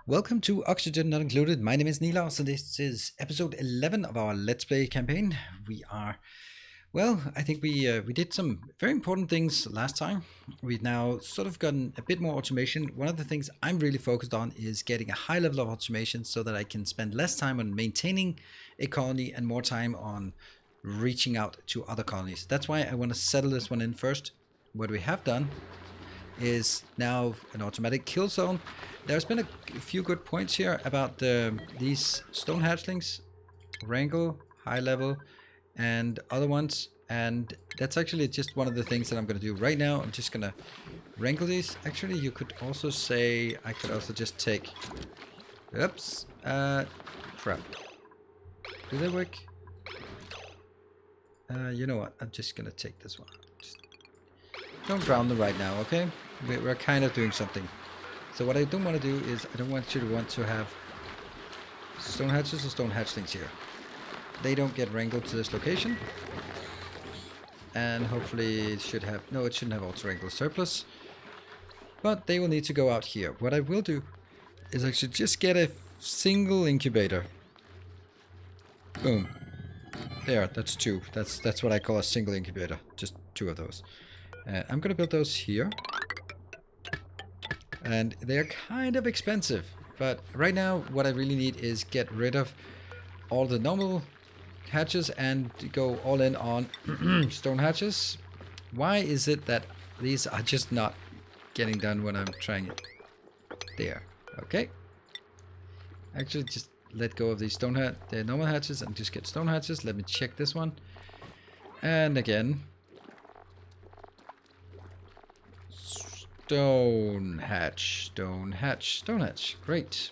Welcome to Oxygen Not Included. My name is Nilaus, and this is episode 11 of our Let's Play campaign. I think we did some very important things last time. We've now sort of gotten a bit more automation. One of the things I'm really focused on is getting a high level of automation so that I can spend less time on maintaining a colony and more time on reaching out to other colonies. That's why I want to settle this one in first. What we have done is now an automatic kill zone. There's been a few good points here about these stone hatchlings, wrangle, high level, and other ones. And that's actually just one of the things that I'm going to do right now. I'm just going to wrangle these. Actually, you could also say, I could also just take... Oops. Crap. Do they work? You know what? I'm just going to take this one. Don't drown them right now, okay? We're kind of doing something. So what I don't want to do is I don't want you to want to have stone hatches or stone hatchlings here. They don't get wrangled to this location. And hopefully it should have... No, it shouldn't have auto wrangle surplus. But they will need to go out here. What I will do is I should just get a single incubator. Boom. There, that's two. That's what I call a single incubator. Just two of those. I'm going to build those here. And they're kind of expensive. But right now, what I really need is get rid of all the normal hatches and go all in on stone hatches. Why is it that these are just not getting done when I'm trying it? There. Okay. Actually, just let go of these the normal hatches and just get stone hatches. Let me check this one. And again... Stone hatch. Great.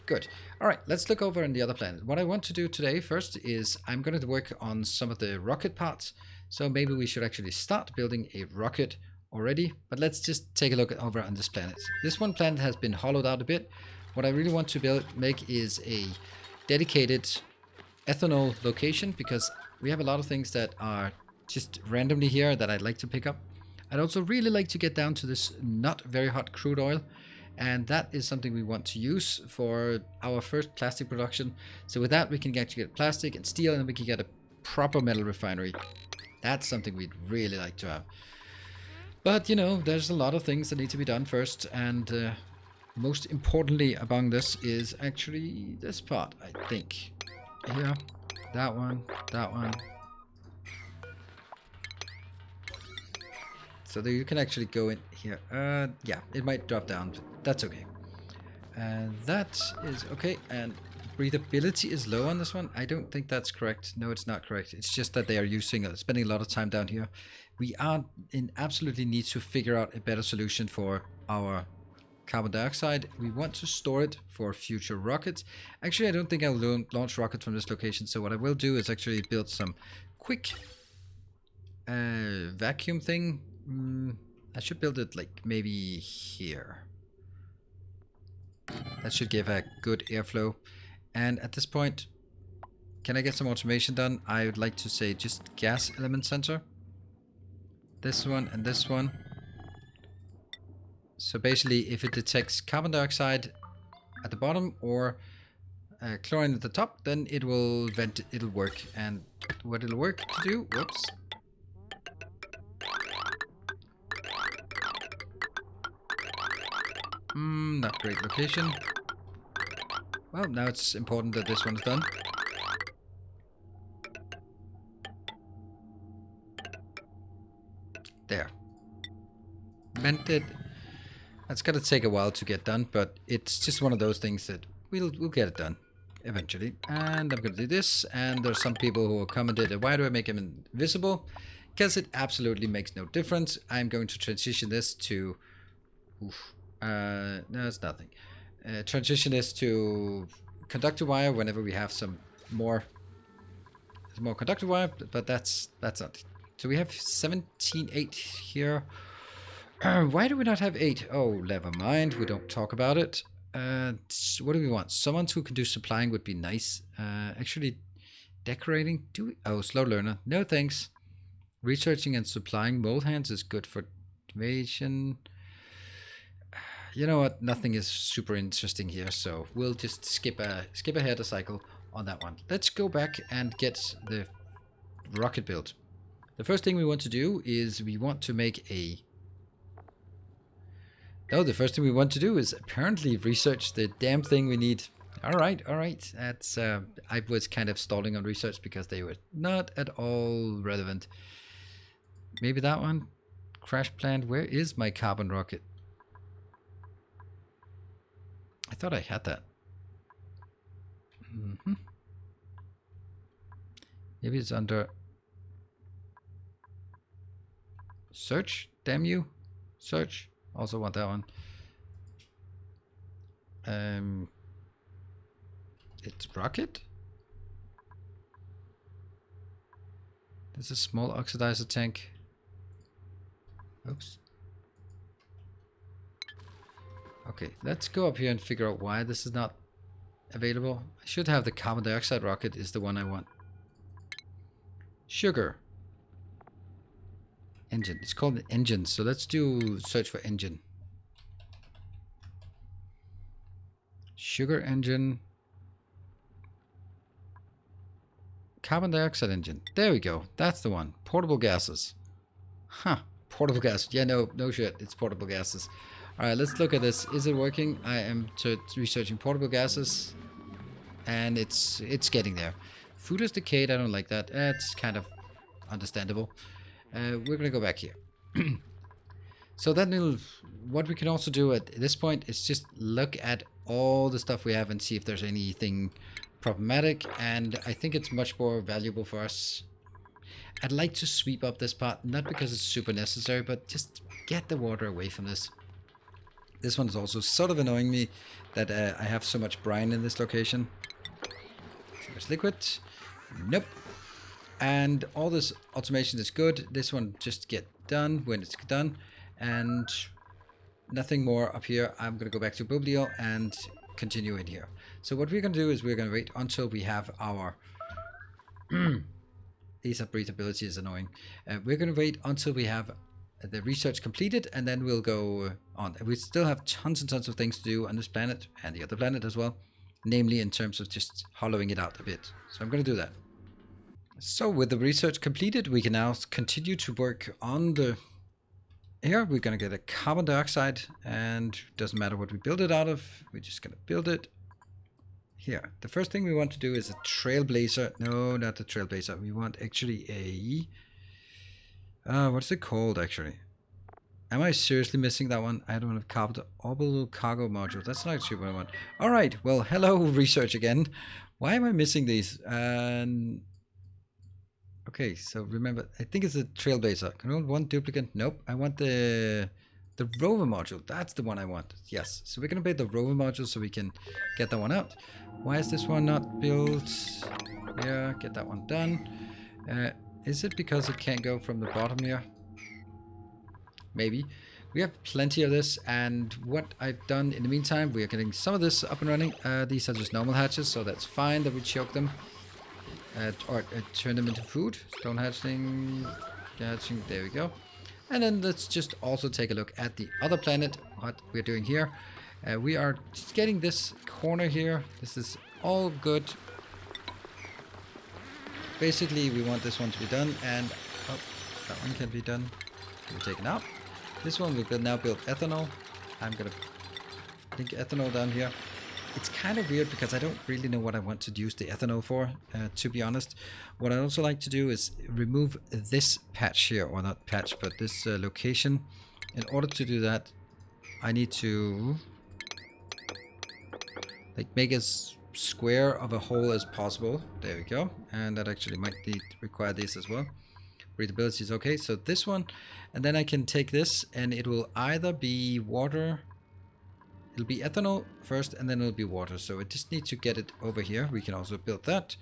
Good. All right, let's look over on the other planet. What I want to do today first is I'm going to work on some of the rocket parts. So maybe we should actually start building a rocket already. But let's just take a look over on this planet. This one planet has been hollowed out a bit. What I really want to make is a dedicated ethanol location, because we have a lot of things that are just randomly here that I'd like to pick up. I'd also really like to get down to this not very hot crude oil, and that is something we want to use for our first plastic production. So with that, we can actually get plastic and steel, and we can get a proper metal refinery. That's something we'd really like to have. But, you know, there's a lot of things that need to be done first, and most importantly among this is actually this part, I think. Here, that one, that one. So that you can actually go in here. Yeah, it might drop down. That's okay. And that is okay. And breathability is low on this one. I don't think that's correct. No, it's not correct. It's just that they are spending a lot of time down here. We are in absolutely need to figure out a better solution for our carbon dioxide. We want to store it for future rockets. Actually, I don't think I'll launch rockets from this location. So what I will do is actually build some quick vacuum thing. I should build it like maybe here. That should give a good airflow. And at this point, can I get some automation done? I would like to say just gas element sensor. This one and this one. So basically, if it detects carbon dioxide at the bottom or chlorine at the top, then it will it'll work. And what it'll work to do, whoops. Not great location. Well, now it's important that this one is done. There. Meant it. That's gonna take a while to get done, but it's just one of those things that we'll get it done eventually. And I'm gonna do this, and there's some people who commented, why do I make him invisible? Because it absolutely makes no difference. I'm going to transition this to... Oof. No, it's nothing. Transition this to conductor wire whenever we have some more conductor wire, but that's not. So we have 17.8 here. Why do we not have 8? Oh, never mind. We don't talk about it. What do we want? Someone who can do supplying would be nice. Actually, decorating. Oh, slow learner. No thanks. Researching and supplying mold hands is good for invasion. you know what? Nothing is super interesting here, so we'll just skip ahead a cycle on that one. Let's go back and get the rocket built. The first thing we want to do is we want to make a... No, the first thing we want to do is apparently research the damn thing we need. All right. That's I was kind of stalling on research because they were not at all relevant. Maybe that one? Crash plant. Where is my carbon rocket? I thought I had that. Maybe it's under search. Damn you. Search. Also want that one. It's rocket. There's a small oxidizer tank. Oops. Okay, let's go up here and figure out why this is not available. I should have the carbon dioxide rocket is the one I want. Sugar. Engine. It's called an engine, so let's do search for engine. Sugar engine. Carbon dioxide engine. There we go. That's the one. Portable gases. Huh. Portable gas. Yeah, no shit. It's portable gases. Alright, let's look at this. Is it working? I am researching portable gases. And it's getting there. Food is decayed. I don't like that. That's kind of understandable. We're going to go back here. So then what we can also do at this point is just look at all the stuff we have and see if there's anything problematic. And I think it's much more valuable for us. I'd like to sweep up this part, not because it's super necessary, but just get the water away from this. This one is also sort of annoying me that I have so much brine in this location. There's liquid. Nope. And all this automation is good. This one just get done when it's done. And nothing more up here. I'm going to go back to Bublio and continue in here. So what we're going to do is we're going to wait until we have our... These breathability is annoying. We're going to wait until we have the research completed, and then we'll go on. We still have tons and tons of things to do on this planet and the other planet as well. Namely in terms of just hollowing it out a bit. So I'm going to do that. So with the research completed, we can now continue to work on the... Here we're going to get a carbon dioxide, and it doesn't matter what we build it out of. We're just going to build it. Here, the first thing we want to do is a trailblazer. No, not the trailblazer. We want actually a... what's it called actually? Am I seriously missing that one? I don't have carbon orbital cargo module. That's not actually what I want. All right. Well, hello research again. Why am I missing these? Okay, so remember, I think it's a trailblazer. Can I want duplicant? Nope. I want the rover module. That's the one I want. Yes. So we're gonna build the rover module so we can get that one out. Why is this one not built? Yeah, get that one done. Is it because it can't go from the bottom here? Maybe. We have plenty of this, and what I've done in the meantime, we are getting some of this up and running. These are just normal hatches, so that's fine that we choke them. Or turn them into food. Stone hatching, there we go. And then let's just also take a look at the other planet, what we're doing here. We are just getting this corner here. This is all good. Basically, we want this one to be done, and oh, that one can be done. We'll take it out. This one we will now build ethanol. I'm gonna link ethanol down here. It's kind of weird because I don't really know what I want to use the ethanol for, to be honest. What I also like to do is remove this patch here, or not patch, but this location. In order to do that, I need to like make as square of a hole as possible. There we go. And that actually might require this as well. Readability is okay. So this one, and then I can take this, and it will either be water. It'll be ethanol first, and then it'll be water. So I just need to get it over here. We can also build that.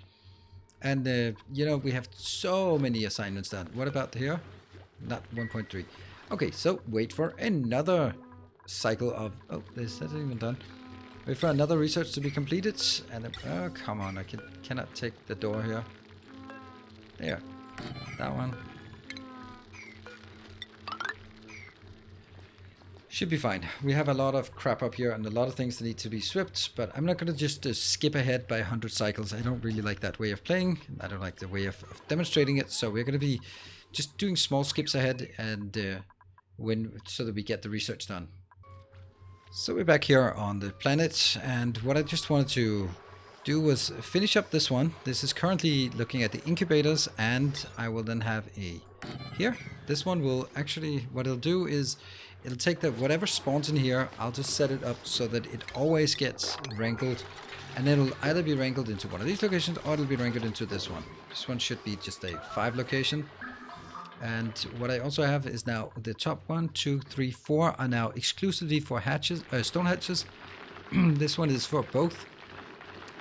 And, you know, we have so many assignments done. What about here? Not 1.3. Okay, so wait for another cycle of... Oh, this isn't even done. Wait for another research to be completed. And then, oh, come on. I cannot take the door here. There. That one. Should be fine. We have a lot of crap up here and a lot of things that need to be swept, but I'm not going to just skip ahead by 100 cycles. I don't really like that way of playing. I don't like the way of demonstrating it, so we're going to be just doing small skips ahead and so that we get the research done. So we're back here on the planet, and what I just wanted to do was finish up this one. This is currently looking at the incubators, and I will then have a here. This one will actually, what it'll do is it'll take whatever spawns in here, I'll just set it up so that it always gets rankled, and it'll either be rankled into one of these locations or it'll be rankled into this one. This one should be just a 5 location. And what I also have is now the top 1, 2, 3, 4 are now exclusively for hatches, stone hatches. This one is for both,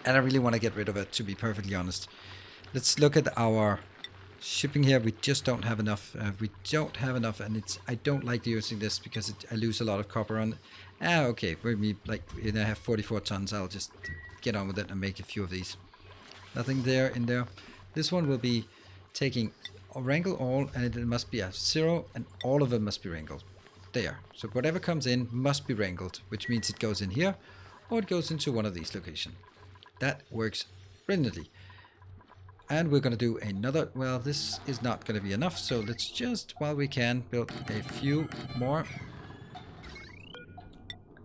and I really want to get rid of it, to be perfectly honest. Let's look at our shipping here. We just don't have enough. And I don't like using this because I lose a lot of copper on it. Okay, for me, like, I have 44 tons. I'll just get on with it and make a few of these. Nothing there in there. This one will be taking wrangle all, and it must be a 0, and all of them must be wrangled. There. So whatever comes in must be wrangled, which means it goes in here, or it goes into one of these locations. That works brilliantly. And we're going to do another, well, this is not going to be enough, so let's just, while we can, build a few more.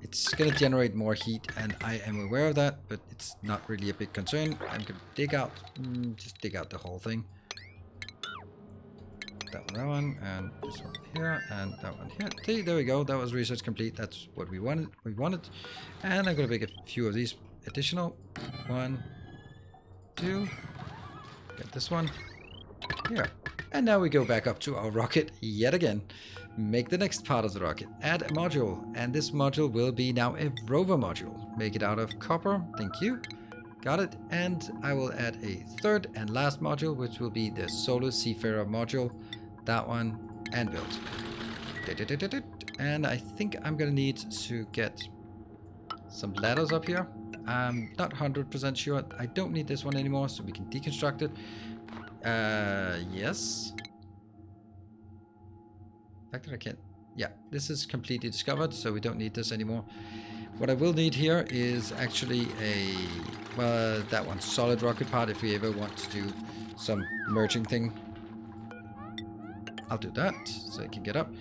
It's going to generate more heat, and I am aware of that, but it's not really a big concern. I'm going to dig out, just dig out the whole thing. That one, and this one here, and that one here. See, there we go. That was research complete. That's what we wanted. And I'm going to make a few of these additional. 1, 2. Get this one here. And now we go back up to our rocket yet again. Make the next part of the rocket. Add a module. And this module will be now a rover module. Make it out of copper. Thank you. Got it. And I will add a third and last module, which will be the solar seafarer module. That one. And build. And I think I'm going to need to get some ladders up here. I'm not 100% sure. I don't need this one anymore, so we can deconstruct it. Yes. The fact that I can't. Yeah, this is completely discovered, so we don't need this anymore. What I will need here is actually that one, solid rocket part, if we ever want to do some merging thing. I'll do that, so I can get up.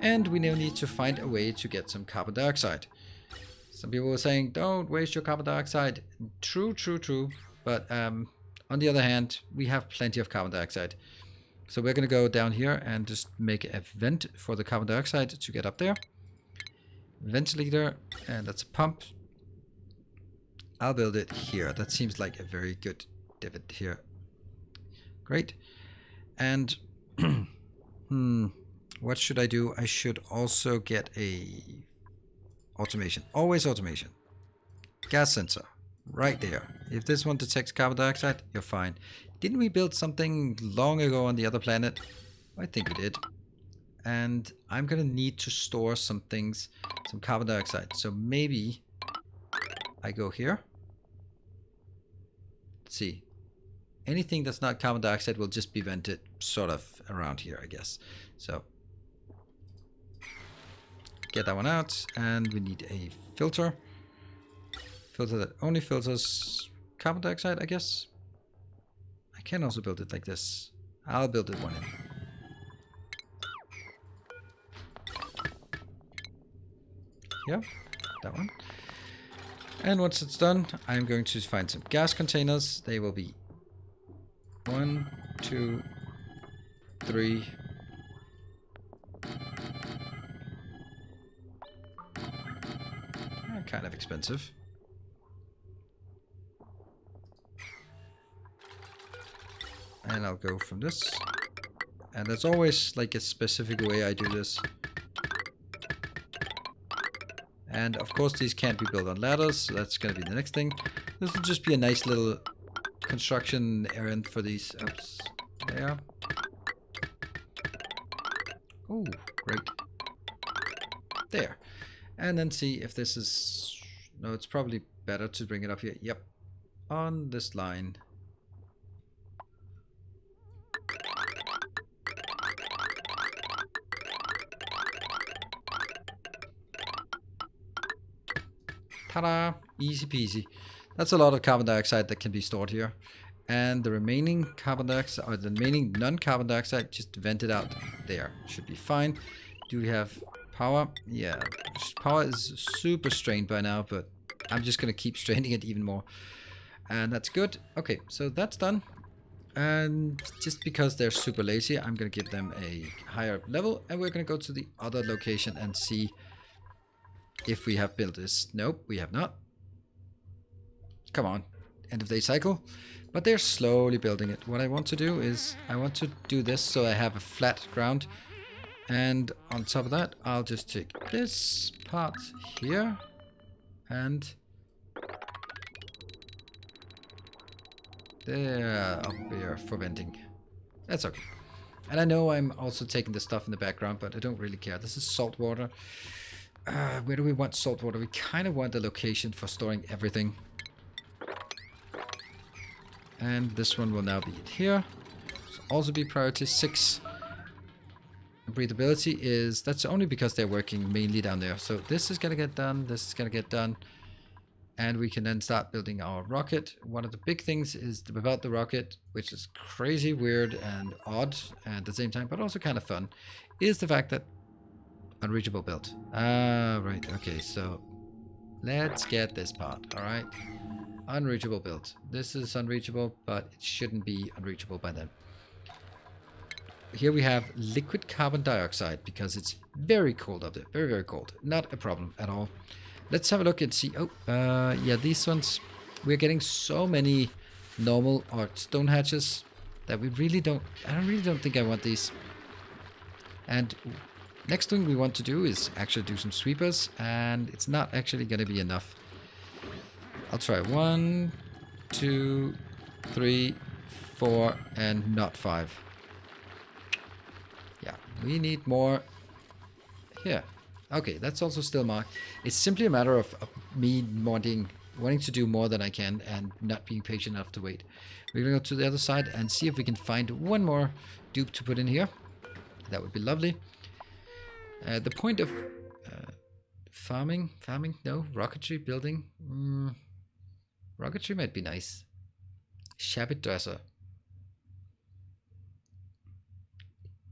And we now need to find a way to get some carbon dioxide. Some people were saying, don't waste your carbon dioxide. True. But on the other hand, we have plenty of carbon dioxide. So we're going to go down here and just make a vent for the carbon dioxide to get up there. Ventilator, and that's a pump. I'll build it here. That seems like a very good divot here. Great. And what should I do? I should also get a automation. Always automation. Gas sensor. Right there. If this one detects carbon dioxide, you're fine. Didn't we build something long ago on the other planet? I think we did. And I'm going to need to store some things, some carbon dioxide. So maybe I go here. Let's see. Anything that's not carbon dioxide will just be vented sort of around here, I guess. So get that one out, and we need a filter. Filter that only filters carbon dioxide, I guess. I can also build it like this. I'll build it one in. Yeah, that one. And once it's done, I'm going to find some gas containers. They will be 1, 2, 3. Kind of expensive. And I'll go from this. And there's always like a specific way I do this. And of course these can't be built on ladders, so that's going to be the next thing. This will just be a nice little construction errand for these. Oops. There. Oh, great. There. And then see if this is... No, it's probably better to bring it up here. Yep. On this line. Ta-da! Easy peasy. That's a lot of carbon dioxide that can be stored here. And the remaining carbon dioxide, or the remaining non-carbon dioxide, just vent it out there. Should be fine. Do we have power? Yeah, power is super strained by now, but I'm just going to keep straining it even more. And that's good. Okay, so that's done. And just because they're super lazy, I'm going to give them a higher level. And we're going to go to the other location and see if we have built this. Nope, we have not. Come on. End of day cycle. But they're slowly building it. What I want to do is I want to do this so I have a flat ground. And on top of that, I'll just take this part here and there up here for venting. That's okay. And I know I'm also taking the stuff in the background, but I don't really care. This is salt water. Where do we want salt water? We kind of want the location for storing everything. And this one will now be here. So also be priority 6. Breathability is, that's only because they're working mainly down there. So this is going to get done. This is going to get done. And we can then start building our rocket. One of the big things is about the rocket, which is crazy, weird, and odd at the same time, but also kind of fun, is the fact that unreachable build. Right. Okay, so let's get this part. All right. Unreachable build. This is unreachable, but it shouldn't be unreachable by then. Here we have liquid carbon dioxide because it's very cold up there. Very, very cold. Not a problem at all. Let's have a look and see. Oh, yeah, these ones. We're getting so many normal or stone hatches that we really don't. I really don't think I want these. And next thing we want to do is actually do some sweepers, and it's not actually going to be enough. I'll try 1, 2, 3, 4, and not 5. Yeah, we need more here. Okay, that's also still marked. It's simply a matter of me wanting to do more than I can and not being patient enough to wait. We're going to go to the other side and see if we can find one more dupe to put in here. That would be lovely. The point of farming? No. Rocketry building? Rocketry might be nice. Shabbat dresser.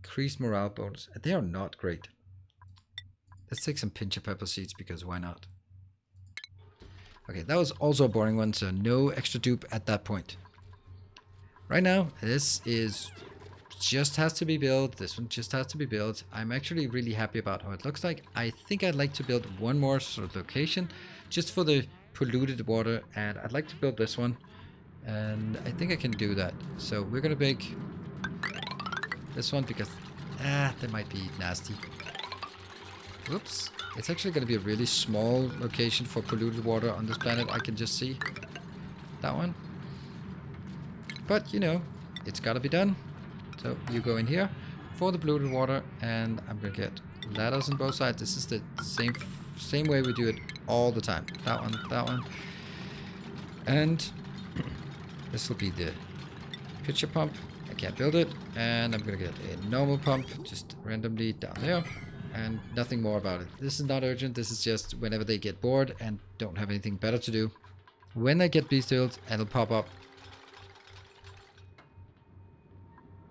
Increased morale bonus. They are not great. Let's take some pinch of pepper seeds because why not? Okay, that was also a boring one, so no extra dupe at that point. Right now, this is just has to be built. This one just has to be built. I'm actually really happy about how it looks like. I think I'd like to build one more sort of location just for the polluted water, and I'd like to build this one, and I think I can do that. So we're gonna make this one because they might be nasty. Whoops. It's actually going to be a really small location for polluted water on this planet. I can just see that one. But, you know, it's got to be done. So you go in here for the polluted water, and I'm going to get ladders on both sides. This is the same way we do it all the time. That one. And this will be the pitcher pump. I can't build it. And I'm going to get a normal pump just randomly down there. And nothing more about it. This is not urgent. This is just whenever they get bored and don't have anything better to do. When I get beast built, it'll pop up.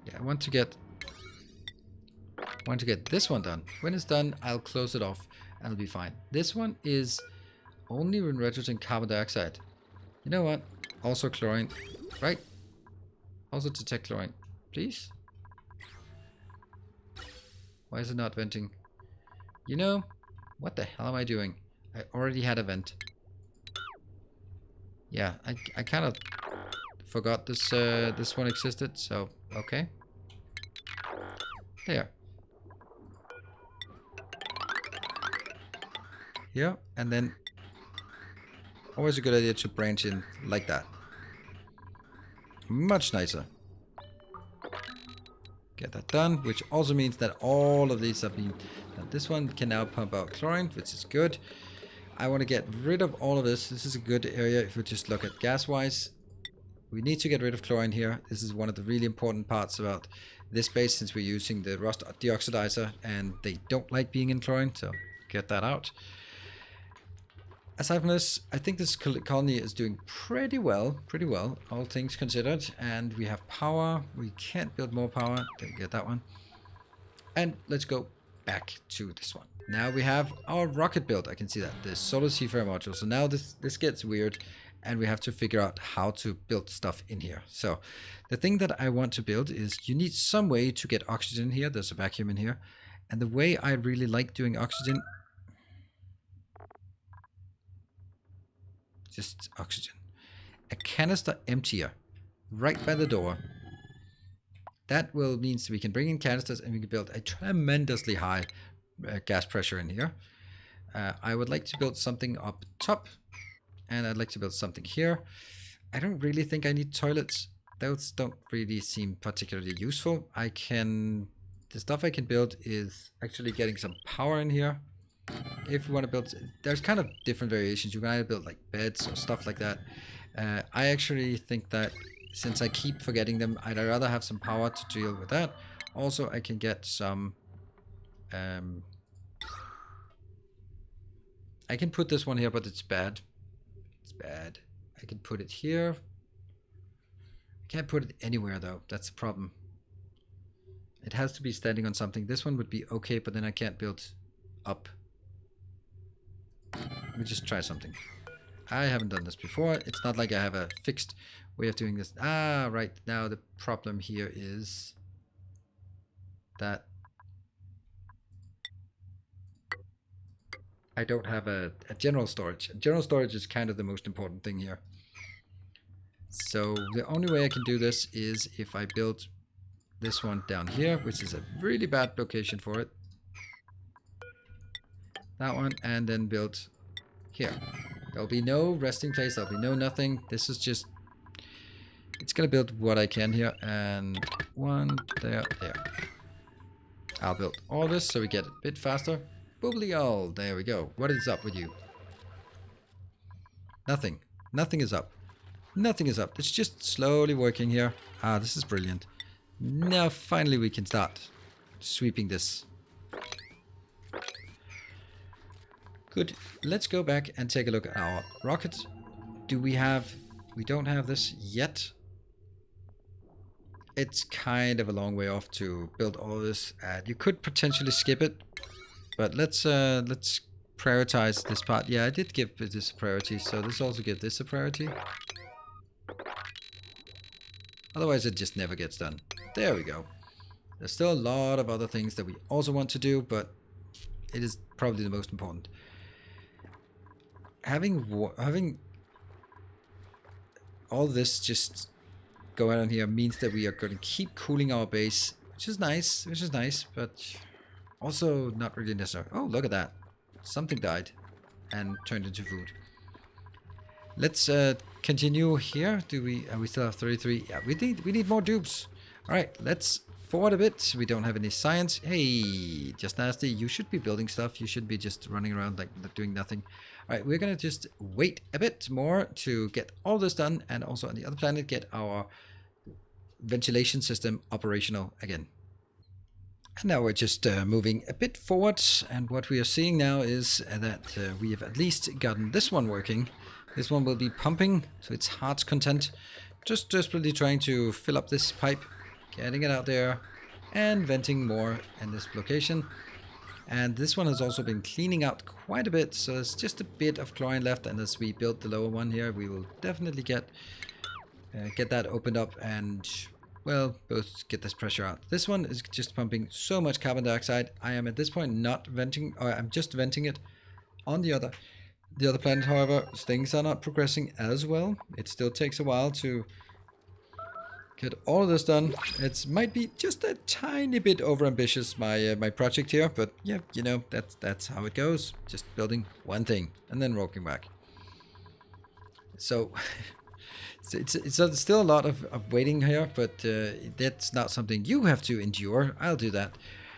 Yeah, I want to get this one done. When it's done, I'll close it off and it'll be fine. This one is only when registered carbon dioxide. You know what? Also chlorine, right? Also detect chlorine, please. Why is it not venting? You know, what the hell am I doing? I already had a vent. Yeah, I kind of forgot this this one existed, so okay. There. Yeah, and then always a good idea to branch in like that. Much nicer. Get that done, which also means that all of these have been done. This one can now pump out chlorine, which is good. I want to get rid of all of this. This is a good area if we just look at gas-wise. We need to get rid of chlorine here. This is one of the really important parts about this base, since we're using the rust deoxidizer and they don't like being in chlorine, so get that out. aside from this, I think this colony is doing pretty well, all things considered. And we have power. We can't build more power. Didn't get that one. And let's go back to this one. Now we have our rocket built. I can see that, the solar seafarer module. So now this gets weird, and we have to figure out how to build stuff in here. So the thing that I want to build is, you need some way to get oxygen here. There's a vacuum in here. And the way I really like doing oxygen, just oxygen, a canister emptier right by the door. That will means we can bring in canisters and we can build a tremendously high gas pressure in here. I would like to build something up top, and I'd like to build something here. I don't really think I need toilets. Those don't really seem particularly useful. The stuff I can build is actually getting some power in here. If you want to build, there's kind of different variations. You can either build like beds or stuff like that. I actually think that since I keep forgetting them, I'd rather have some power to deal with that. Also, I can get some... I can put this one here, but it's bad. It's bad. I can put it here. I can't put it anywhere though. That's the problem. It has to be standing on something. This one would be okay, but then I can't build up. Let me just try something. I haven't done this before. It's not like I have a fixed way of doing this. Ah, right. Now the problem here is that I don't have a general storage. General storage is kind of the most important thing here. So the only way I can do this is if I build this one down here, which is a really bad location for it. That one, and then build here. There'll be no resting place, there'll be no nothing. This is just, it's gonna build what I can here. And one, there. I'll build all this so we get a bit faster. Boobly all, there we go. What is up with you? Nothing. Nothing is up. Nothing is up. It's just slowly working here. Ah, this is brilliant. Now finally we can start sweeping this. Good. Let's go back and take a look at our rocket. We don't have this yet. It's kind of a long way off to build all this. You could potentially skip it, but let's prioritize this part. Yeah, I did give this a priority, so let's also give this a priority. Otherwise it just never gets done. There we go. There's still a lot of other things that we also want to do, but it is probably the most important. Having all this just go on here means that we are going to keep cooling our base, which is nice, but also not really necessary. Oh, look at that. Something died and turned into food. Let's continue here. We still have 33? Yeah, we need more dupes. All right, let's forward a bit. We don't have any science. Hey, just nasty. You should be building stuff. You should be just running around like doing nothing. All right, we're gonna just wait a bit more to get all this done, and also on the other planet get our ventilation system operational again. And now we're just moving a bit forward, and what we are seeing now is that we have at least gotten this one working. This one will be pumping, so it's heart's content. Just desperately trying to fill up this pipe, getting it out there, and venting more in this location. And this one has also been cleaning out quite a bit, so there's just a bit of chlorine left, and as we build the lower one here, we will definitely get that opened up and, well, both get this pressure out. This one is just pumping so much carbon dioxide. I am at this point not venting, or I'm just venting it on the other planet. However, things are not progressing as well. It still takes a while to get all of this done. It might be just a tiny bit overambitious, my project here, but yeah, you know, that's how it goes. Just building one thing and then working back. So it's still a lot of waiting here, but that's not something you have to endure. I'll do that.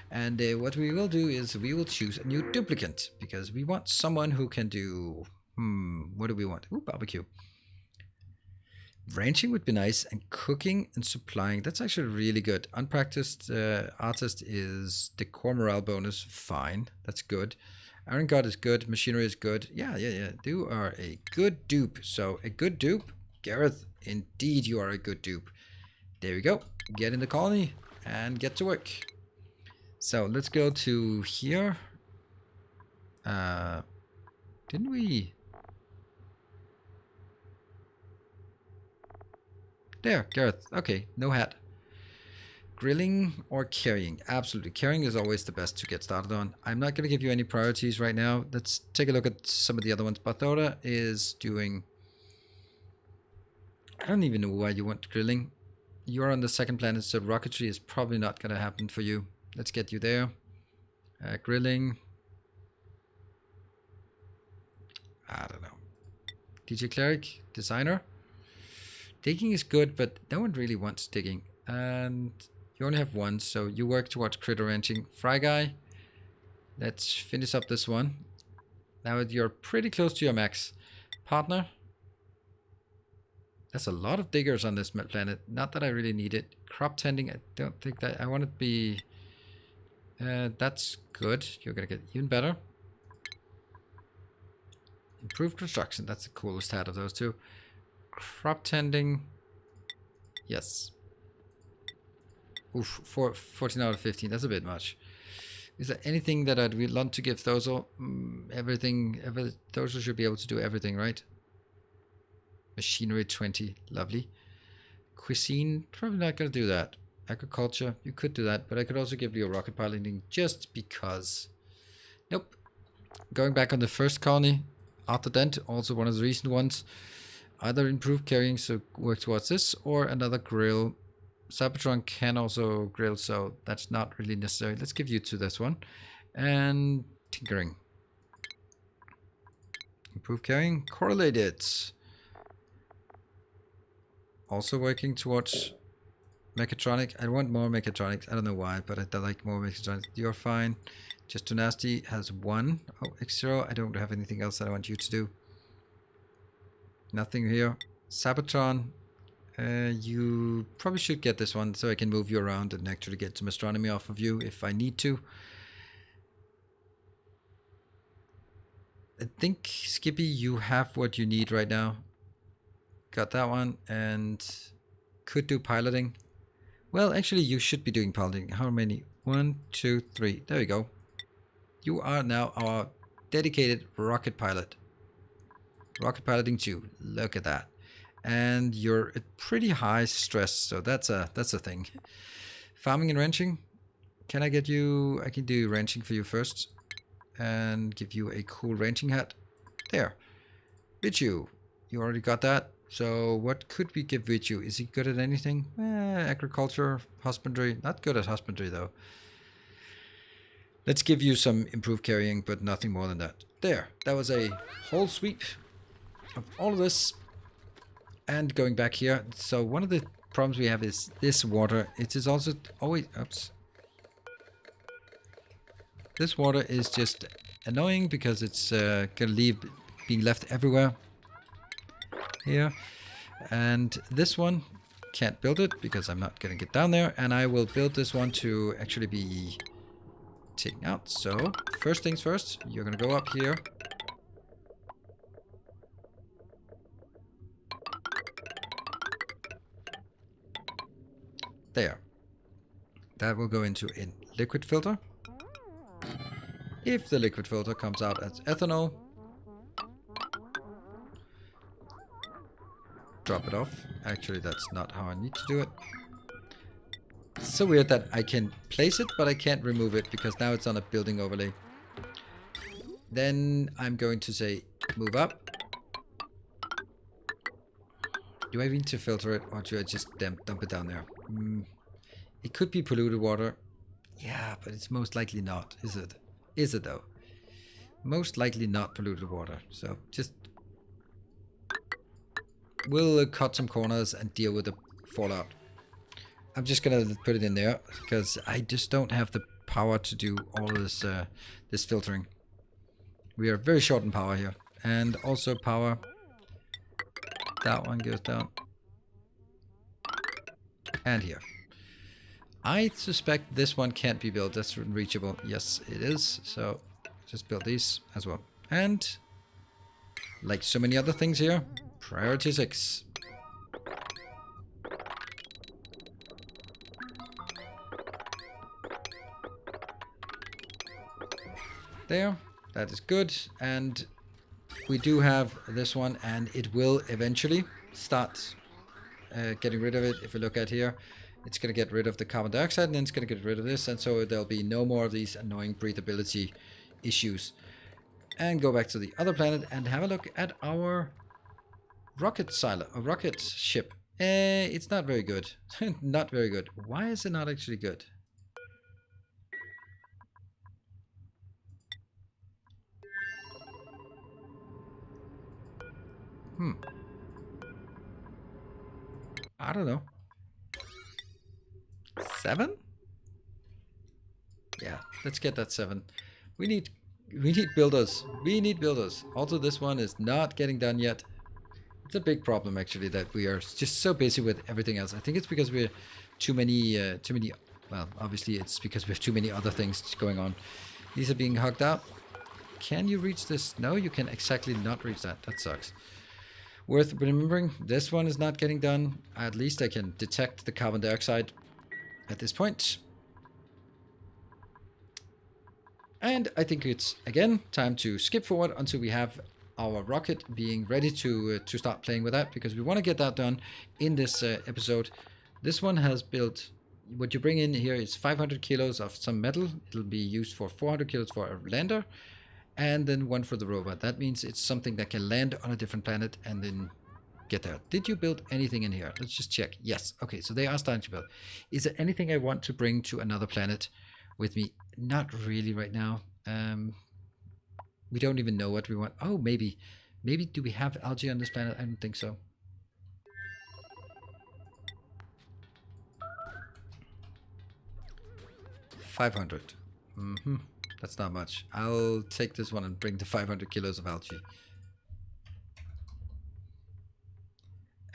And what we will do is we will choose a new duplicant, because we want someone who can do, what do we want? Ooh, barbecue. Ranching would be nice, and cooking and supplying, that's actually really good. Unpracticed artist is the core morale bonus, fine, that's good. Iron God is good. Machinery is good. Yeah. You are a good dupe. So a good dupe. Gareth, indeed you are a good dupe. There we go. Get in the colony and get to work. So let's go to here. Didn't we? There, Gareth. Okay, no hat. Grilling or carrying? Absolutely. Carrying is always the best to get started on. I'm not going to give you any priorities right now. Let's take a look at some of the other ones. Bathora is doing... I don't even know why you want grilling. You're on the second planet, so rocketry is probably not going to happen for you. Let's get you there. Grilling. I don't know. DJ Cleric, designer. Digging is good, but no one really wants digging. And you only have one, so you work towards critter ranching. Fry guy. Let's finish up this one. Now you're pretty close to your max. Partner. There's a lot of diggers on this planet. Not that I really need it. Crop tending, I don't think that... I want it to be... that's good. You're going to get even better. Improved construction. That's the coolest hat of those two. Crop tending. Yes. Oof, 14 out of 15. That's a bit much. Is there anything that I'd want to give Thozo? Everything. Thozo should be able to do everything, right? Machinery 20. Lovely. Cuisine. Probably not going to do that. Agriculture. You could do that, but I could also give you a rocket piloting just because. Nope. Going back on the first colony. Arthur Dent, also one of the recent ones. Either improve carrying, so work towards this, or another grill. Cybertron can also grill, so that's not really necessary. Let's give you to this one. And tinkering. Improve carrying, correlated. Also working towards mechatronic. I want more mechatronics. I don't know why, but I like more mechatronics. You're fine. Just Too Nasty has 1. Oh, X0. I don't have anything else that I want you to do. Nothing here. Sabatron. You probably should get this one so I can move you around and actually get some astronomy off of you if I need to. I think, Skippy, you have what you need right now. Got that one and could do piloting. Well, actually, you should be doing piloting. How many? 1, 2, 3. There we go. You are now our dedicated rocket pilot. Rocket piloting 2. Look at that. And you're at pretty high stress, so that's a thing. Farming and ranching. Can I get you? I can do ranching for you first. And give you a cool ranching hat. There. Vichu. You already got that. So what could we give Vichu? Is he good at anything? Agriculture, husbandry. Not good at husbandry though. Let's give you some improved carrying, but nothing more than that. There. That was a whole sweep of all of this. And going back here. So one of the problems we have is this water. It is also always... Oops. This water is just annoying because it's going to leave being left everywhere. Here. And this one, can't build it because I'm not going to get down there. And I will build this one to actually be taken out. So, first things first, you're going to go up here. There. That will go into a liquid filter. If the liquid filter comes out as ethanol, drop it off. Actually, that's not how I need to do it. It's so weird that I can place it, but I can't remove it because now it's on a building overlay. Then I'm going to say move up. Do I need to filter it or do I just dump it down there? It could be polluted water. Yeah, but it's most likely not, is it? Is it though? Most likely not polluted water. So just... We'll cut some corners and deal with the fallout. I'm just gonna put it in there because I just don't have the power to do all of this this filtering. We are very short in power here. And also power. That one goes down. And here. I suspect this one can't be built. That's unreachable. Yes, it is. So just build these as well. And like so many other things here, priority 6. There, that is good. And we do have this one, and it will eventually start getting rid of it. If we look at here, it's going to get rid of the carbon dioxide, and then it's going to get rid of this, and so there'll be no more of these annoying breathability issues. And go back to the other planet and have a look at our rocket silo, a rocket ship. It's not very good. Not very good. Why is it not actually good? I don't know. 7? Yeah, let's get that 7. We need builders. We need builders. Also, this one is not getting done yet. It's a big problem actually that we are just so busy with everything else. I think it's because we're too many. Well, obviously it's because we have too many other things going on. These are being hugged out. Can you reach this? No, you can exactly not reach that. That sucks. Worth remembering, this one is not getting done. At least I can detect the carbon dioxide at this point. And I think it's, again, time to skip forward until we have our rocket being ready to start playing with that, because we want to get that done in this episode. This one has built, what you bring in here is 500 kilos of some metal. It'll be used for 400 kilos for a lander, and then 1 for the rover. That means it's something that can land on a different planet and then get there. Did you build anything in here? Let's just check. Yes. Okay, so they are starting to build. Is there anything I want to bring to another planet with me? Not really right now. We don't even know what we want. Oh, maybe do we have algae on this planet? I don't think so. $500. That's not much. I'll take this one and bring the 500 kilos of algae.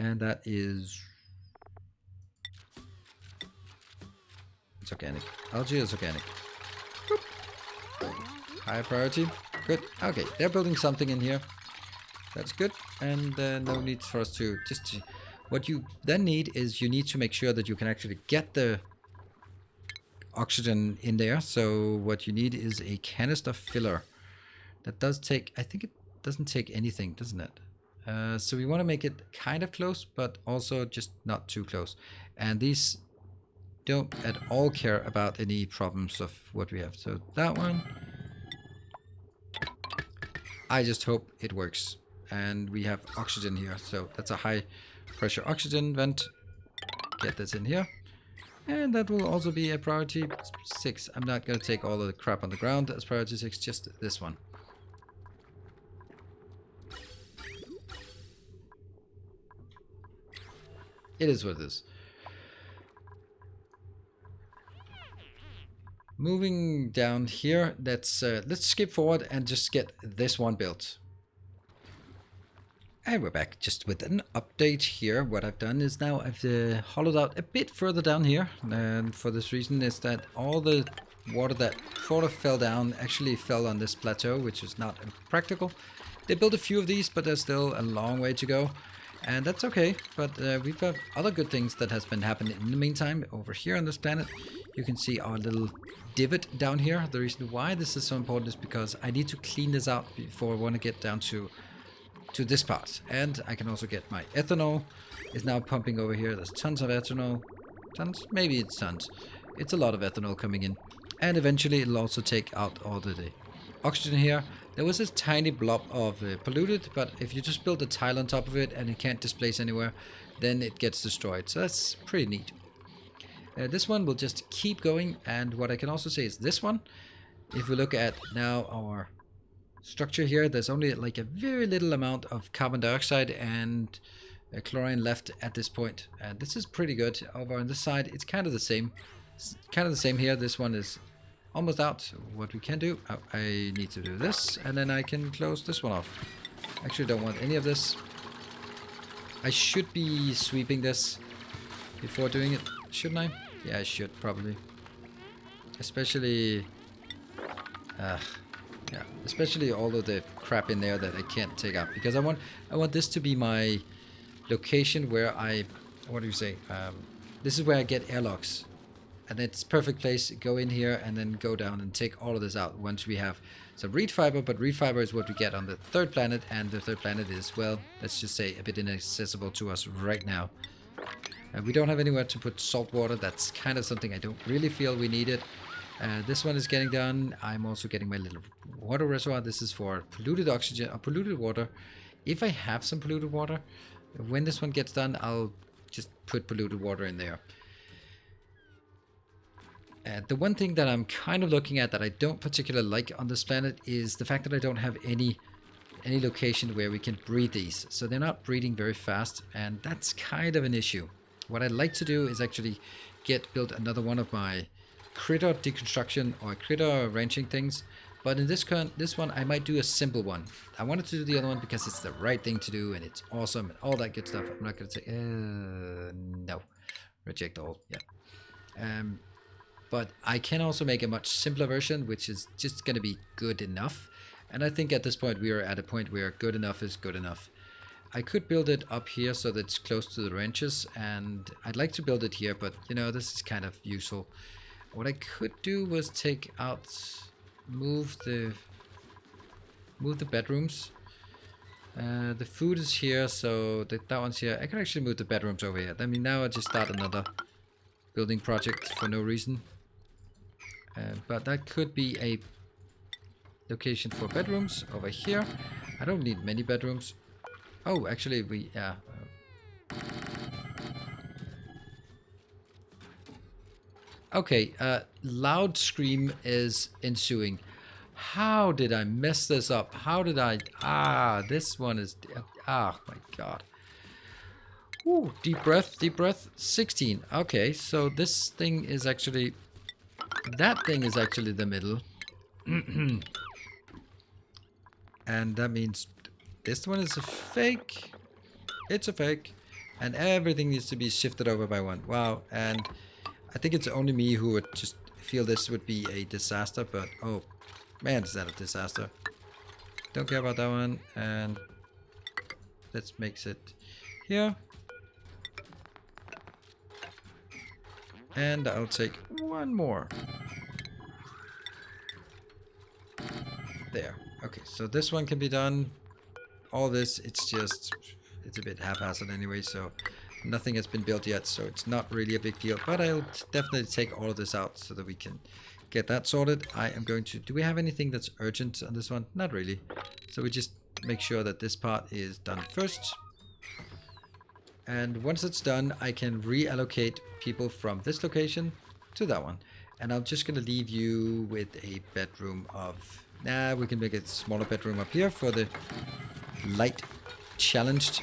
And that is... it's organic. Algae is organic. Boop. High priority. Good. Okay, they're building something in here. That's good. And no need for us to just... what you then need is you need to make sure that you can actually get the oxygen in there. So what you need is a canister filler. That does take... I think it doesn't take anything, doesn't it? So we want to make it kind of close, but also just not too close. And these don't at all care about any problems of what we have. So that one... I just hope it works. And we have oxygen here. So that's a high pressure oxygen vent. Get this in here. And that will also be a priority 6. I'm not going to take all of the crap on the ground as priority 6, just this one. It is what it is. Moving down here, let's skip forward and just get this one built. And we're back just with an update here. What I've done is now I've hollowed out a bit further down here, and for this reason is that all the water that sort of fell down actually fell on this plateau, which is not practical. They built a few of these, but there's still a long way to go. And that's okay, but we've got other good things that has been happening in the meantime. Over here on this planet, you can see our little divot down here. The reason why this is so important is because I need to clean this out before I want to get down to this part. And I can also get my ethanol is now pumping over here. There's tons of ethanol. Tons? Maybe it's tons. It's a lot of ethanol coming in. And eventually it'll also take out all the oxygen here. There was this tiny blob of polluted, but if you just build a tile on top of it and it can't displace anywhere, then it gets destroyed. So that's pretty neat. This one will just keep going, and what I can also say is this one, if we look at now our structure here, there's only like a very little amount of carbon dioxide and chlorine left at this point. And this is pretty good. Over on this side, it's kind of the same. It's kind of the same here. This one is almost out. What we can do, I need to do this, and then I can close this one off. Actually, don't want any of this. I should be sweeping this before doing it, shouldn't I? Yeah, I should probably. Especially, Yeah, especially all of the crap in there that I can't take out, because I want this to be my location where what do you say? This is where I get airlocks, and it's perfect place. Go in here and then go down and take all of this out once we have some reed fiber. But reed fiber is what we get on the third planet, and the third planet is, well, let's just say a bit inaccessible to us right now. We don't have anywhere to put salt water. That's kind of something I don't really feel we need it. This one is getting done. I'm also getting my little water reservoir. This is for polluted oxygen or polluted water. If I have some polluted water, when this one gets done, I'll just put polluted water in there. The one thing that I'm kind of looking at that I don't particularly like on this planet is the fact that I don't have any location where we can breed these. So they're not breeding very fast, and that's kind of an issue. What I'd like to do is actually build another one of my critter deconstruction or critter ranching things, but in this one I might do a simple one. I wanted to do the other one because it's the right thing to do and it's awesome and all that good stuff. I'm not going to say no, reject all. Yeah, but I can also make a much simpler version, which is just going to be good enough. And I think at this point we are at a point where good enough is good enough. I could build it up here so that it's close to the ranches, and I'd like to build it here, but you know, this is kind of useful. What I could do was move the bedrooms. The food is here, so that one's here. I can actually move the bedrooms over here. I mean, now I just start another building project for no reason. But that could be a location for bedrooms over here. I don't need many bedrooms. Oh, actually, okay, loud scream is ensuing. How did I mess this up? How did I... this one is... my god. Ooh, deep breath, deep breath. 16. Okay, so this thing is actually... That thing is actually the middle. And that means this one is a fake. It's a fake. And everything needs to be shifted over by one. Wow, and... I think it's only me who would just feel this would be a disaster, but oh man, is that a disaster. Don't care about that one, and let's make it here. And I'll take one more. There. Okay, so this one can be done. All this, it's a bit haphazard anyway, so nothing has been built yet, so it's not really a big deal. But I'll definitely take all of this out so that we can get that sorted. I am going to... Do we have anything that's urgent on this one? Not really. So we just make sure that this part is done first. And once it's done, I can reallocate people from this location to that one. And I'm just going to leave you with a bedroom of... we can make a smaller bedroom up here for the light challenged.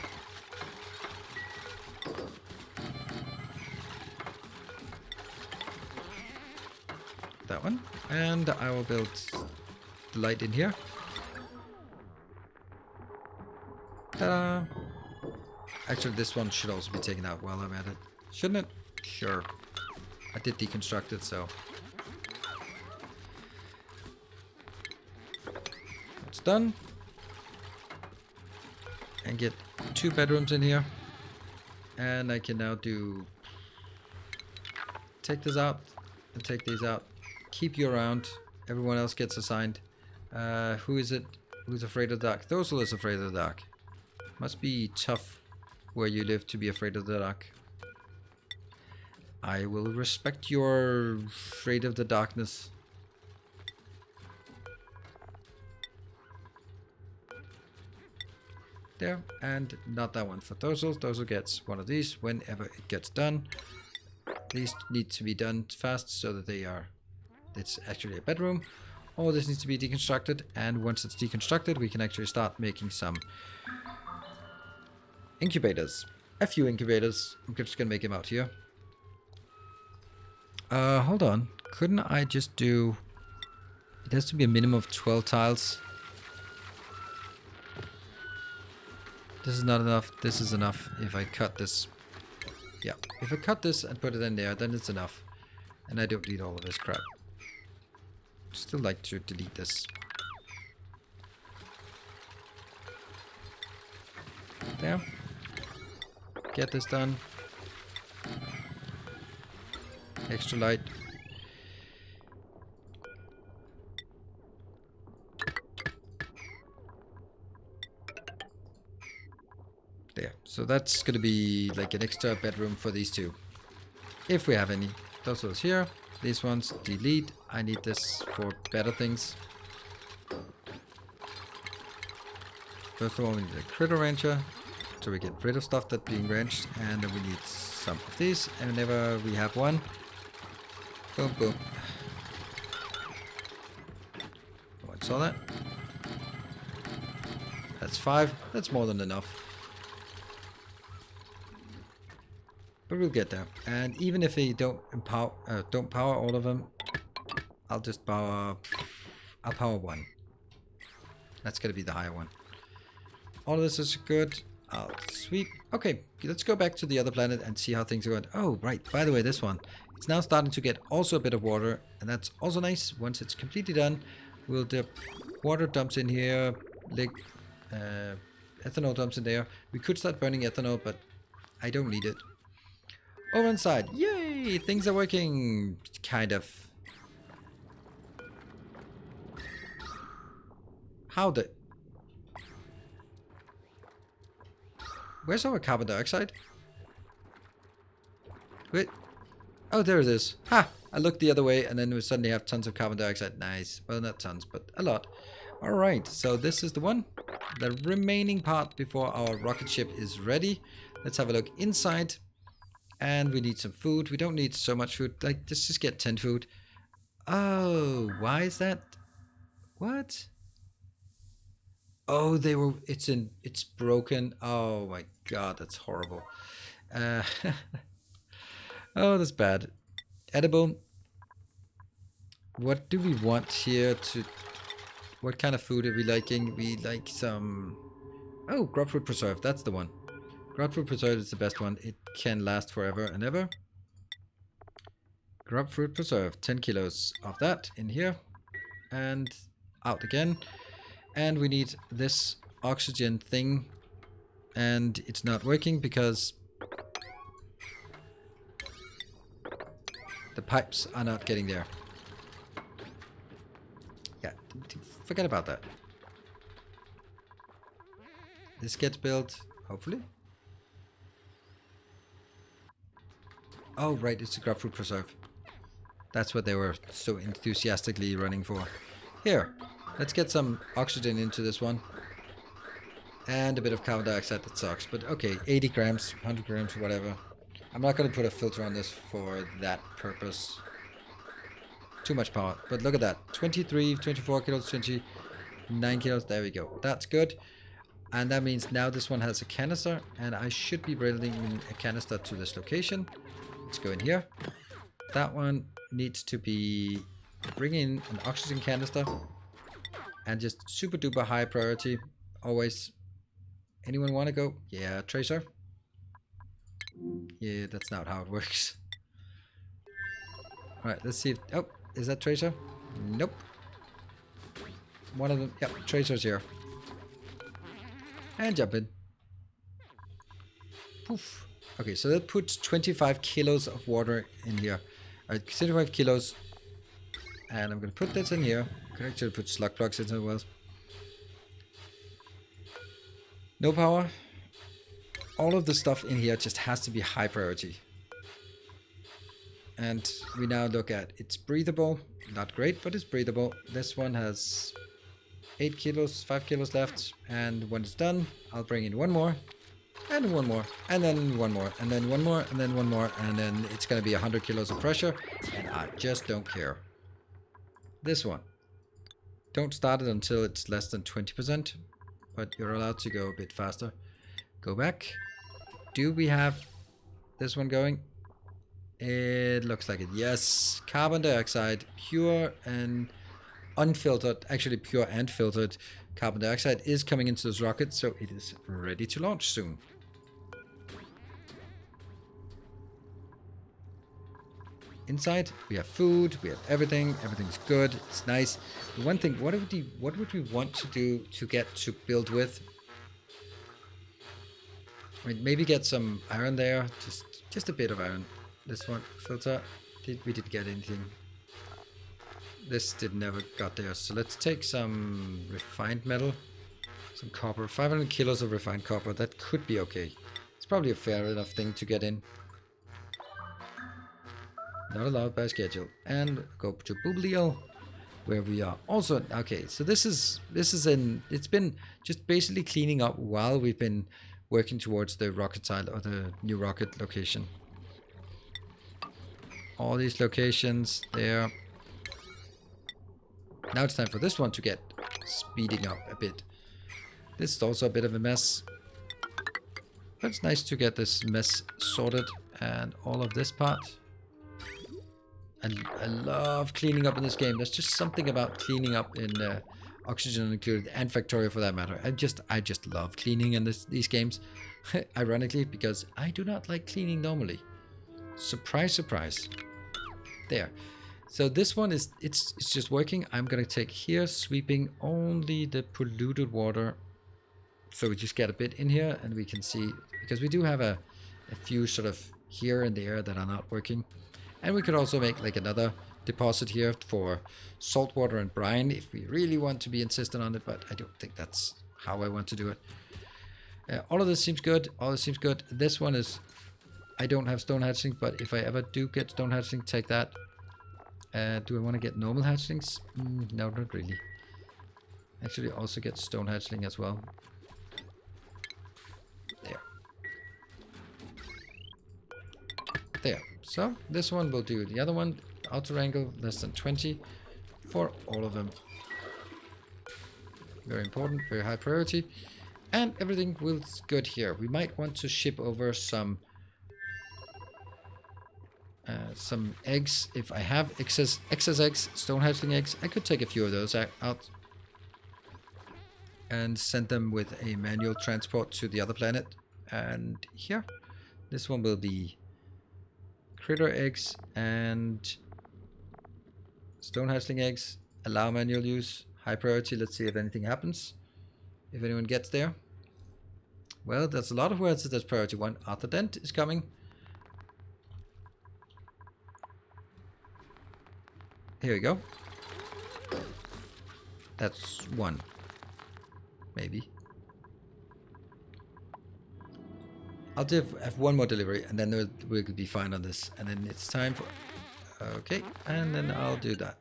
That one, and I will build the light in here. Ta-da! Actually, this one should also be taken out while I'm at it. Shouldn't it? Sure. I did deconstruct it, so... It's done. And get 2 bedrooms in here. And I can now take this out and take these out. Keep you around. Everyone else gets assigned. Who is it? Who's afraid of the dark? Thosel is afraid of the dark. Must be tough where you live to be afraid of the dark. I will respect your afraid of the darkness. There, and not that one for Thosel. Thosel gets one of these whenever it gets done. These need to be done fast so that it's actually a bedroom. All this needs to be deconstructed, and once it's deconstructed, we can actually start making some incubators. A few incubators. I'm just gonna make them out here. Hold on. Couldn't I just do... It has to be a minimum of 12 tiles. This is not enough. This is enough. If I cut this... Yeah. If I cut this and put it in there, then it's enough. And I don't need all of this crap. Still like to delete this. There. Get this done. Extra light. There. So that's going to be like an extra bedroom for these two. If we have any. Those here. These ones, delete. I need this for better things. First of all, we need a critter rancher. So we get rid of stuff that's being wrenched. And then we need some of these. And whenever we have one, boom, boom. Oh, I saw that. That's 5. That's more than enough. But we'll get there. And even if they don't power all of them, I'll just power. I'll power 1. That's gonna be the higher one. All of this is good. I'll sweep. Okay, let's go back to the other planet and see how things are going. Oh, right. By the way, this one. It's now starting to get also a bit of water, and that's also nice. Once it's completely done, we'll dip water dumps in here, like ethanol dumps in there. We could start burning ethanol, but I don't need it. Over inside. Yay! Things are working. Kind of. How the... Where's our carbon dioxide? Wait. Oh, there it is. Ha! I looked the other way and then we suddenly have tons of carbon dioxide. Nice. Well, not tons, but a lot. Alright, so this is the one. The remaining part before our rocket ship is ready. Let's have a look inside. And we need some food. We don't need so much food. Like, let's just get 10 food. Oh, why is that? What? Oh, it's broken. Oh my god, that's horrible. Oh, that's bad. Edible. What do we want here to... What kind of food are we liking? We like some... Oh, grubfruit preserve. That's the one. Grubfruit preserve is the best one. It can last forever and ever. Grubfruit preserve. 10 kilos of that in here. And out again. And we need this oxygen thing. And it's not working because the pipes are not getting there. Yeah, forget about that. This gets built, hopefully. Oh, right, it's a grubfruit preserve. That's what they were so enthusiastically running for. Here, let's get some oxygen into this one. And a bit of carbon dioxide, that sucks. But okay, 80 grams, 100 grams, whatever. I'm not going to put a filter on this for that purpose. Too much power. But look at that. 23, 24 kilos, 29 kilos. There we go. That's good. And that means now this one has a canister. And I should be bringing a canister to this location. Let's go in here. That one needs to be bringing an oxygen canister. And just super duper high priority. Always. Anyone want to go? Yeah, Tracer. Yeah, that's not how it works. Alright, let's see if... Oh, is that Tracer? Nope. One of them... Yep, Tracer's here. And jump in. Poof. Okay, so that puts 25 kilos of water in here. Alright, 25 kilos. And I'm going to put this in here. I could actually put slug plugs in as well. No power. All of the stuff in here just has to be high priority. And we now look at it's breathable. Not great, but it's breathable. This one has 8 kilos, 5 kilos left. And when it's done, I'll bring in one more. And one more. And then one more. And then one more. And then one more. And then it's going to be 100 kilos of pressure. And I just don't care. This one. Don't start it until it's less than 20%. But you're allowed to go a bit faster. Go back. Do we have this one going? It looks like it. Yes. Carbon dioxide. Pure and unfiltered. Actually pure and filtered carbon dioxide is coming into this rocket. So it is ready to launch soon. Inside we have food. We have everything. Everything's good. It's nice. The one thing, what would we want to do to get to build with? I mean, maybe get some iron there. Just a bit of iron. This one, filter. We didn't get anything. This did never got there. So let's take some refined metal. Some copper. 500 kilos of refined copper. That could be okay. It's probably a fair enough thing to get in. Not allowed by schedule. And go to Booblio, where we are also okay. So this is it's been just basically cleaning up while we've been working towards the rocket tile or the new rocket location. All these locations there. Now it's time for this one to get speeding up a bit. This is also a bit of a mess. But it's nice to get this mess sorted. And all of this part. I love cleaning up in this game. There's just something about cleaning up in Oxygen Included and Factorio for that matter. I just love cleaning in these games. Ironically, because I do not like cleaning normally. Surprise, surprise. There. So this one is it's just working. I'm gonna take here, sweeping only the polluted water. So we just get a bit in here and we can see, because we do have a few sort of here and there that are not working. And we could also make like another deposit here for salt water and brine if we really want to be insistent on it, but I don't think that's how I want to do it. All of this seems good. All this seems good. This one is, I don't have stone hatchling, but if I ever do get stone hatchling, take that. Do I want to get normal hatchlings? No, not really. Actually, also get stone hatchling as well. There. There. So this one will do. The other one, outer angle, less than 20 for all of them. Very important, very high priority. And everything was good here. We might want to ship over some eggs. If I have excess eggs, stone hatchling eggs, I could take a few of those out and send them with a manual transport to the other planet. And here, this one will be critter eggs and stone hatchling eggs. Allow manual use, high priority. Let's see if anything happens, if anyone gets there. Well, there's a lot of words that there's priority 1. Arthur Dent is coming. Here we go. That's 1. Maybe. I'll have one more delivery and then we'll be fine on this. And then it's time for... Okay, and then I'll do that.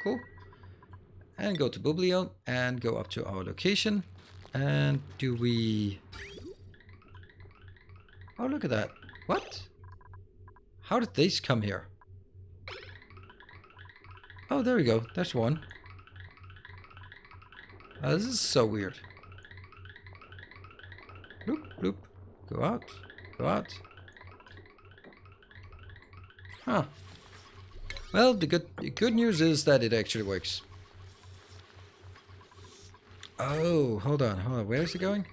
Cool. And go to Booblio and go up to our location. And do we... Oh, look at that. What? How did these come here? Oh, there we go. That's one. Oh, this is so weird. Bloop, bloop. Go out. Go out. Huh. Well, the good news is that it actually works. Oh, hold on. Hold on. Where is it going?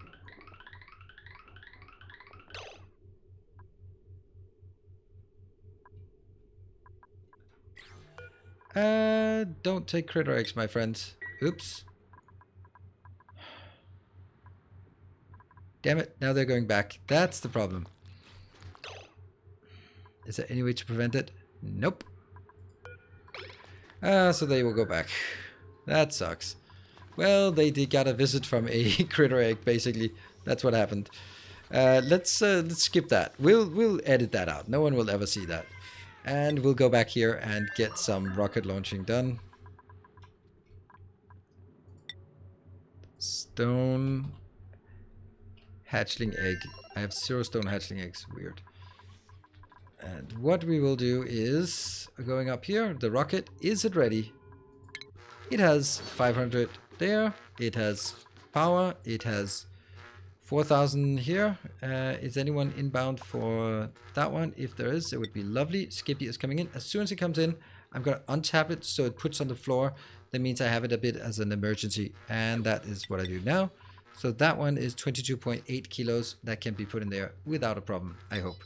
Don't take critter eggs, my friends. Oops. Damn it, now they're going back. That's the problem. Is there any way to prevent it? Nope. So they will go back. That sucks. Well, they got a visit from a critter egg, basically. That's what happened. Let's skip that. We'll edit that out. No one will ever see that. And we'll go back here and get some rocket launching done. Stone hatchling egg. I have 0 stone hatchling eggs. Weird. And what we will do is going up here. The rocket, is it ready? It has 500 there. It has power. It has 4,000 here. Is anyone inbound for that one? If there is, it would be lovely. Skippy is coming in. As soon as it comes in, I'm going to untap it so it puts on the floor. That means I have it a bit as an emergency. And that is what I do now. So that one is 22.8 kilos. That can be put in there without a problem, I hope.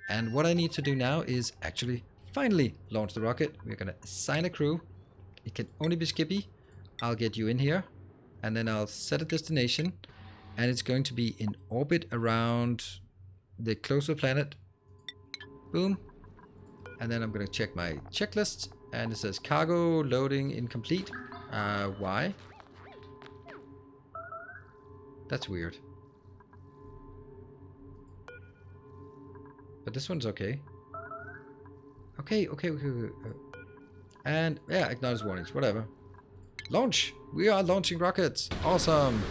And what I need to do now is actually finally launch the rocket. We're going to assign a crew. It can only be Skippy. I'll get you in here. And then I'll set a destination. and it's going to be in orbit around the closer planet. Boom. And then I'm going to check my checklist, and it says cargo loading incomplete. Why? That's weird. But this one's okay. Okay. And yeah, acknowledge warnings, whatever. Launch! We are launching rockets! Awesome!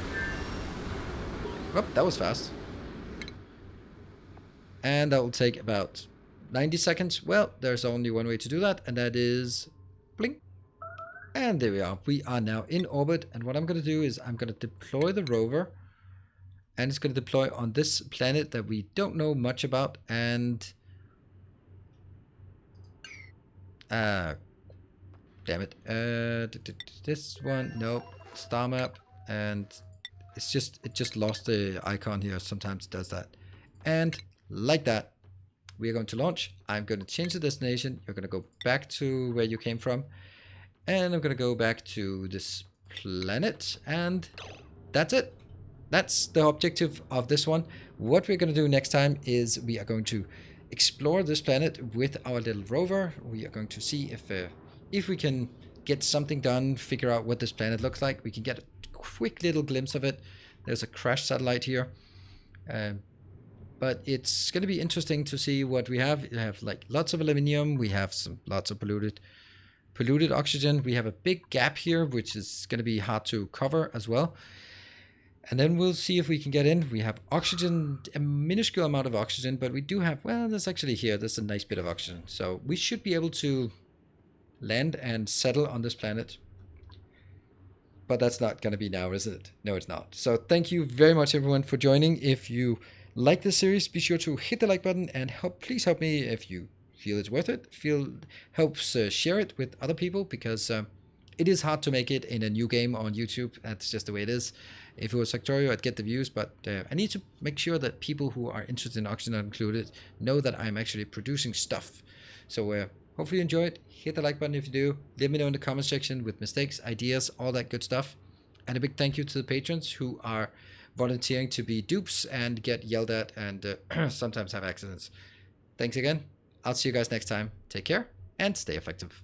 Oh, that was fast. And that will take about 90 seconds. Well, there's only one way to do that, and that is blink. And there we are. We are now in orbit, and what I'm going to do is I'm going to deploy the rover, and it's going to deploy on this planet that we don't know much about, and damn it. This one, nope. Starmap, and it just lost the icon here. Sometimes it does that. And like that, we are going to launch. I'm going to change the destination. You're going to go back to where you came from. And I'm going to go back to this planet. And that's it. That's the objective of this one. What we're going to do next time is we are going to explore this planet with our little rover. We are going to see if we can get something done, figure out what this planet looks like. We can get a quick little glimpse of it. There's a crash satellite here. But it's going to be interesting to see what we have. We have like lots of aluminium. We have lots of polluted oxygen. We have a big gap here, which is going to be hard to cover as well. And then we'll see if we can get in. We have oxygen, a minuscule amount of oxygen, but we do have, well, there's actually here, there's a nice bit of oxygen. So we should be able to land and settle on this planet. But that's not going to be now, is it? No, it's not. So thank you very much, everyone, for joining. If you like this series, be sure to hit the like button and please help me if you feel it's worth it. Helps share it with other people, because it is hard to make it in a new game on YouTube. That's just the way it is. If it was Factorio, I'd get the views, but I need to make sure that people who are interested in oxygen are included know that I'm actually producing stuff. So hopefully you enjoy it. Hit the like button if you do. Let me know in the comment section with mistakes, ideas, all that good stuff. And a big thank you to the patrons who are volunteering to be dupes and get yelled at and sometimes have accidents. Thanks again. I'll see you guys next time. Take care and stay effective.